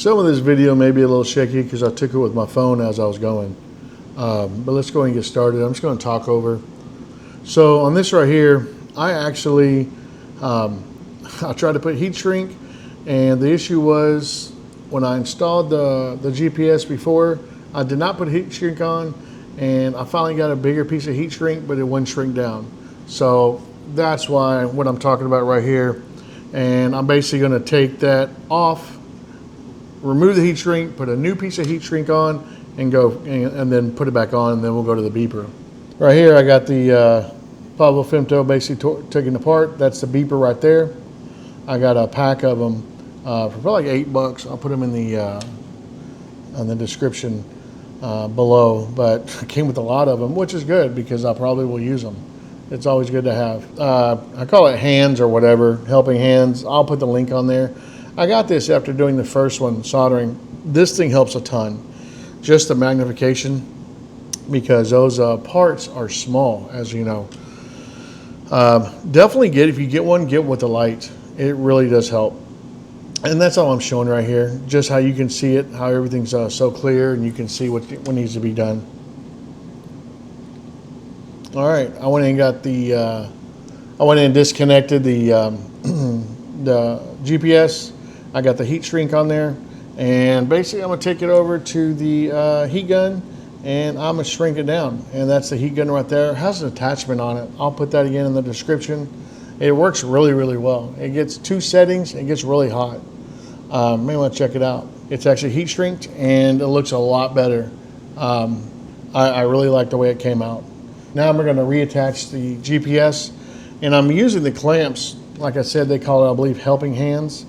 Some of this video may be a little shaky because I took it with my phone as I was going. But let's go ahead and get started. I'm just going to talk over. So on this right here, I actually, I tried to put heat shrink, and the issue was when I installed the GPS before, I did not put heat shrink on, and I finally got a bigger piece of heat shrink, but it wouldn't shrink down. So that's why what I'm talking about right here. And I'm basically going to take that off, remove the heat shrink, put a new piece of heat shrink on, and go and then put it back on, and then we'll go to the beeper. Right here I got the Pavo Femto basically taken apart. That's the beeper right there. I got a pack of them for probably like $8. I'll put them in the description below, but I came with a lot of them, which is good because I probably will use them. It's always good to have. I call it hands or whatever, helping hands. I'll put the link on there. I got this after doing the first one, soldering. This thing helps a ton. Just the magnification, because those parts are small, as you know. Definitely if you get one with the light. It really does help. And that's all I'm showing right here. Just how you can see it, how everything's so clear, and you can see what needs to be done. All right, I went in and got the, I went in and disconnected the GPS. I got the heat shrink on there, and basically I'm gonna take it over to the heat gun, and I'm gonna shrink it down. And that's the heat gun right there. It has an attachment on it. I'll put that again in the description. It works really, really well. It gets 2 settings. It gets really hot. May want to check it out. It's actually heat shrinked, and it looks a lot better. I really like the way it came out. Now I'm going to reattach the GPS, and I'm using the clamps. Like I said, they call it, I believe, helping hands.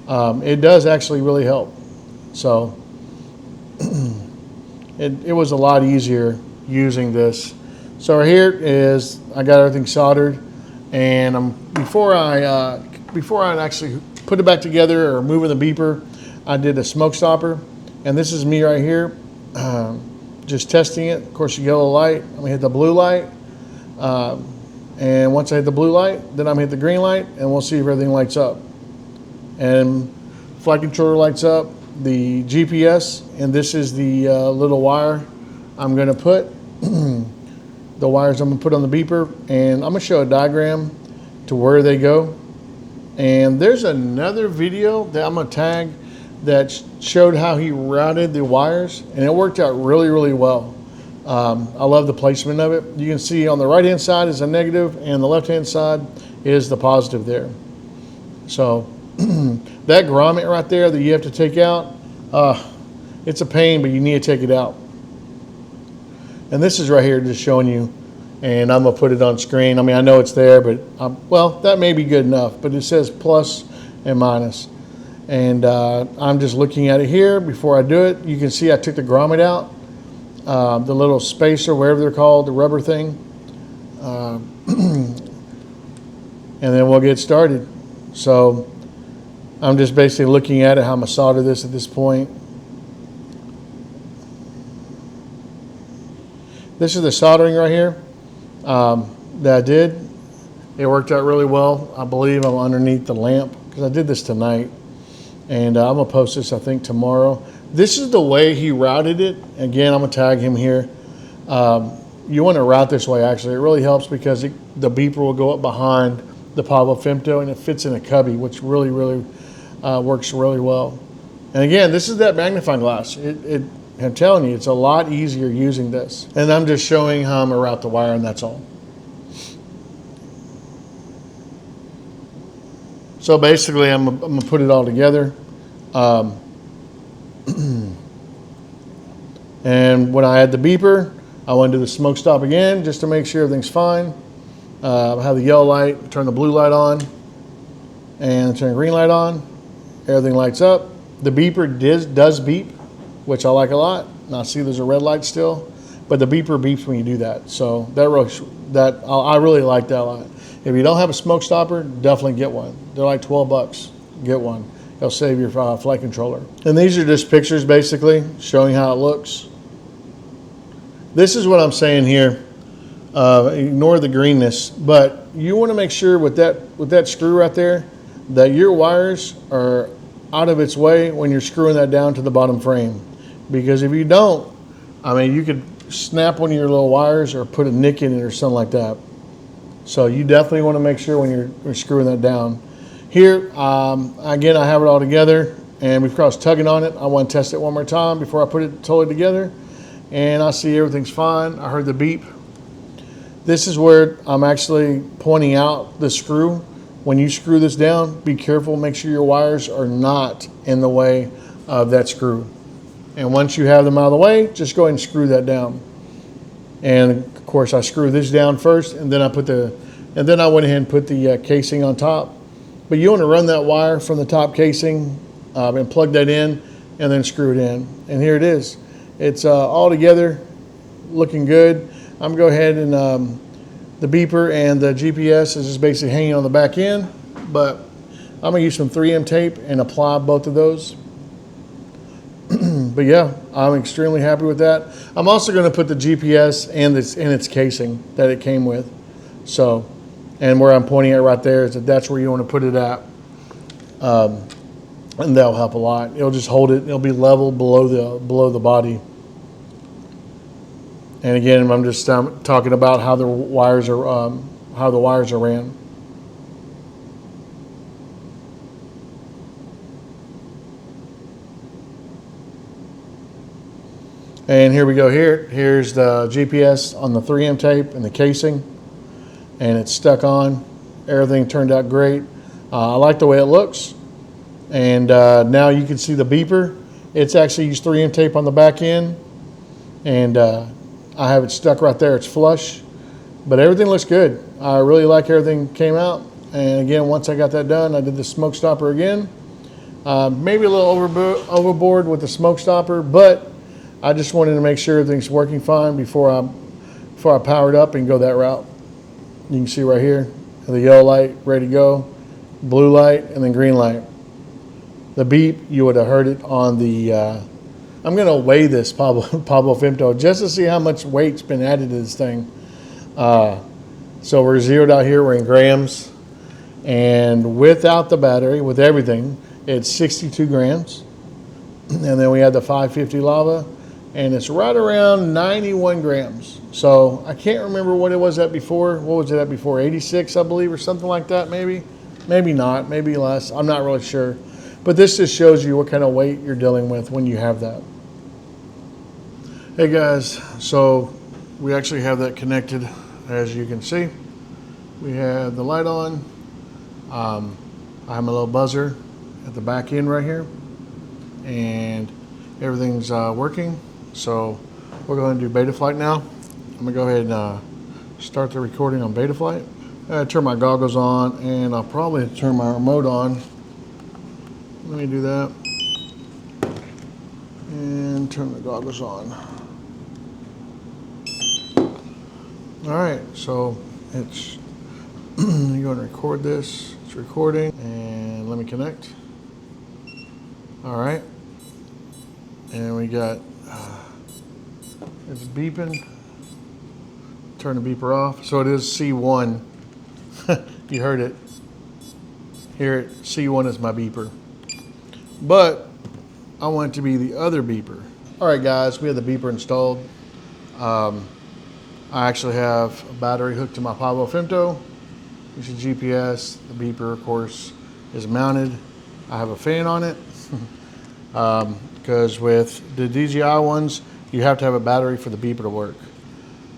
It does actually really help. So it was a lot easier using this. So right here is, I got everything soldered, and before I actually put it back together or moving the beeper, I did a smoke stopper, and this is me right here. Just testing it. Of course, the yellow light. I'm gonna hit the blue light, and once I hit the blue light, then I'm gonna hit the green light, and we'll see if everything lights up. And flight controller lights up, the GPS, and this is the little wire I'm gonna put. The wires I'm gonna put on the beeper, and I'm gonna show a diagram to where they go. And there's another video that I'm gonna tag that showed how he routed the wires, and it worked out really, really well. I love the placement of it. You can see on the right hand side is a negative, and the left hand side is the positive there. So that grommet right there that you have to take out, it's a pain, but you need to take it out. And this is right here just showing you, and I'm gonna put it on screen. I mean, I know it's there, but well, that may be good enough, but it says plus and minus. And I'm just looking at it here before I do it. You can see I took the grommet out, the little spacer, whatever they're called, the rubber thing. And then we'll get started. So I'm just basically looking at it, how I'm gonna solder this at this point. This is the soldering right here that I did. It worked out really well. I believe I'm underneath the lamp because I did this tonight. And I'm gonna post this, I think, tomorrow. This is the way he routed it. Again, I'm gonna tag him here. You wanna route this way, actually. It really helps because the beeper will go up behind the Pavo Femto, and it fits in a cubby, which really, really works really well. And again, this is that magnifying glass. I'm telling you, it's a lot easier using this. And I'm just showing how I'm gonna route the wire, and that's all. So basically, I'm gonna put it all together. And when I add the beeper, I want to do the smoke stop again just to make sure everything's fine. Have the yellow light, turn the blue light on, and turn the green light on. Everything lights up. The beeper does beep, which I like a lot. Now see, there's a red light still, but the beeper beeps when you do that. So I really like that a lot. If you don't have a smoke stopper, definitely get one. They're like $12. Get one. It'll save your flight controller. And these are just pictures basically showing how it looks. This is what I'm saying here. Ignore the greenness, but you want to make sure with that screw right there that your wires are out of its way when you're screwing that down to the bottom frame. Because if you don't, I mean, you could snap one of your little wires or put a nick in it or something like that. So you definitely want to make sure when you're screwing that down. Here, again, I have it all together, and we've crossed tugging on it. I want to test it one more time before I put it totally together, and I see everything's fine. I heard the beep. This is where I'm actually pointing out the screw. When you screw this down, be careful. Make sure your wires are not in the way of that screw. And once you have them out of the way, just go ahead and screw that down. And of course, I screw this down first, and then I went ahead and put the casing on top. But you want to run that wire from the top casing and plug that in, and then screw it in. And here it is. It's all together, looking good. I'm going to go ahead and the beeper and the GPS is just basically hanging on the back end, but I'm going to use some 3M tape and apply both of those. But yeah, I'm extremely happy with that. I'm also going to put the GPS and its casing that it came with. So, and where I'm pointing at right there is that's where you want to put it at. And that'll help a lot. It'll just hold it. It'll be level below the body. And again, I'm just talking about how the wires are ran. And here we go. Here's the GPS on the 3M tape and the casing, and it's stuck on. Everything turned out great. I like the way it looks. And now you can see the beeper. It's actually used 3M tape on the back end, and I have it stuck right there. It's flush, but everything looks good. I really like everything came out. And again, once I got that done, I did the smoke stopper again. Maybe a little overboard with the smoke stopper, but I just wanted to make sure everything's working fine before I power it up and go that route. You can see right here, the yellow light ready to go, blue light, and then green light. The beep, you would have heard it on the, I'm going to weigh this Pavo Femto just to see how much weight's been added to this thing. So we're zeroed out here, we're in grams. And without the battery, with everything, it's 62 grams. And then we had the 550 lava, and it's right around 91 grams. So I can't remember what it was at before. What was it at before? 86, I believe, or something like that, maybe. Maybe not, maybe less. I'm not really sure. But this just shows you what kind of weight you're dealing with when you have that. Hey guys, so we actually have that connected, as you can see. We have the light on. I have my little buzzer at the back end right here, and everything's working. So we're going to do beta flight now. I'm going to go ahead and start the recording on beta flight. I turn my goggles on, and I'll probably turn my remote on. Let me do that. And turn the goggles on. All right, so it's, you're going to record this. It's recording, and let me connect. All right. And we got, it's beeping. Turn the beeper off. So it is C1. You heard it. Hear it. C1 is my beeper. But I want it to be the other beeper. All right, guys, we have the beeper installed. I actually have a battery hooked to my Pavo Femto. This is GPS. The beeper, of course, is mounted. I have a fan on it because with the DJI ones, you have to have a battery for the beeper to work.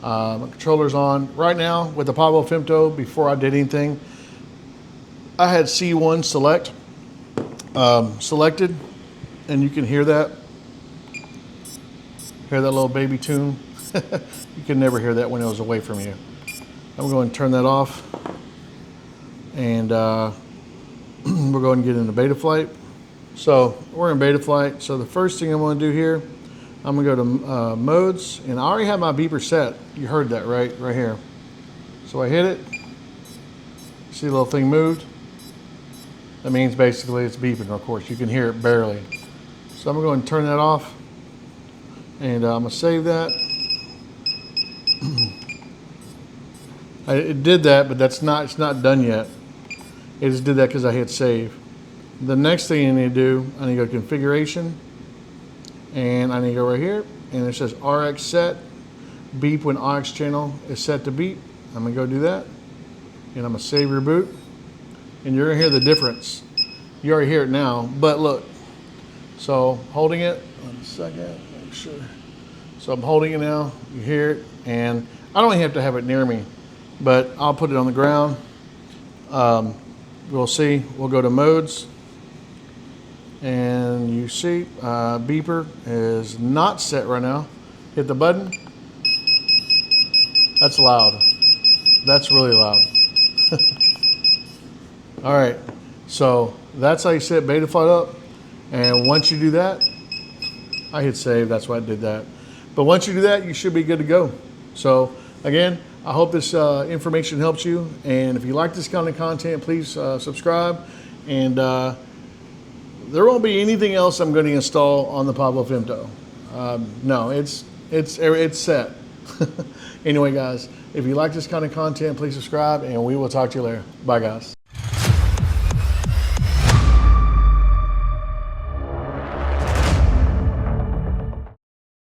My controller's on. Right now, with the Pavo Femto, before I did anything, I had C1 selected, and you can hear that. Hear that little baby tune? You can never hear that when it was away from you. I'm going to turn that off, and we're going to get into beta flight. So we're in beta flight. So the first thing I'm going to do here, I'm going to go to modes, and I already have my beeper set. You heard that, right here. So I hit it. See the little thing moved? That means basically it's beeping, of course. You can hear it barely. So I'm going to turn that off, and I'm going to save that. It did that, but it's not done yet. It just did that because I hit save. The next thing you need to do, I need to go configuration, and I need to go right here, and it says RX set, beep when aux channel is set to beep. I'm gonna go do that, and I'm gonna save reboot, and you're gonna hear the difference. You already hear it now, but look. So holding it, 1 second, make sure. So I'm holding it now, you hear it, and I don't even have to have it near me, but I'll put it on the ground. We'll see, we'll go to modes, and you see beeper is not set right now. Hit the button. That's loud. That's really loud. All right, so that's how you set Betaflight up. And once you do that, I hit save, that's why I did that. But once you do that, you should be good to go. So again, I hope this information helps you. And if you like this kind of content, please subscribe. And there won't be anything else I'm going to install on the Pavo Femto. No, it's set. Anyway, guys, if you like this kind of content, please subscribe, and we will talk to you later. Bye, guys.